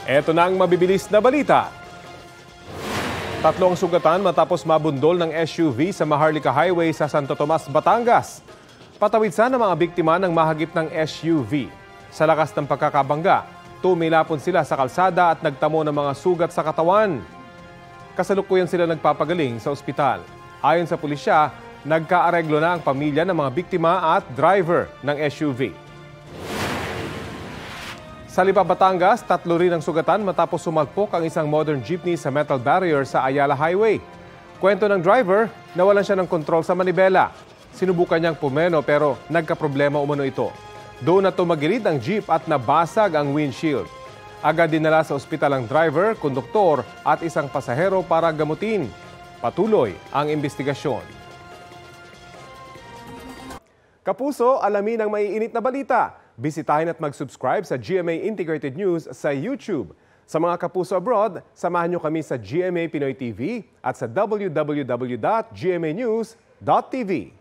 Eto na ang mabibilis na balita. Tatlong sugatan matapos mabundol ng SUV sa Maharlika Highway sa Santo Tomas, Batangas. Patawid sana mga biktima ng mahagip ng SUV. Sa lakas ng pagkakabangga, tumilapon sila sa kalsada at nagtamo ng mga sugat sa katawan. Kasalukuyan sila nagpapagaling sa ospital. Ayon sa pulisya, nagkaareglo na ang pamilya ng mga biktima at driver ng SUV. Sa Lipa, Batangas, 3 rin ang sugatan matapos sumalpok ang isang modern jeepney sa metal barrier sa Ayala Highway. Kwento ng driver, nawalan siya ng kontrol sa manibela. Sinubukan niyang pumeno pero nagkaproblema umano ito. Doon na tumagilid ang jeep at nabasag ang windshield. Agad dinala sa ospital ang driver, konduktor at isang pasahero para gamutin. Patuloy ang investigasyon. Kapuso, alamin ang maiinit na balita. Bisitahin at mag-subscribe sa GMA Integrated News sa YouTube. Sa mga kapuso abroad, samahan niyo kami sa GMA Pinoy TV at sa www.gmanews.tv.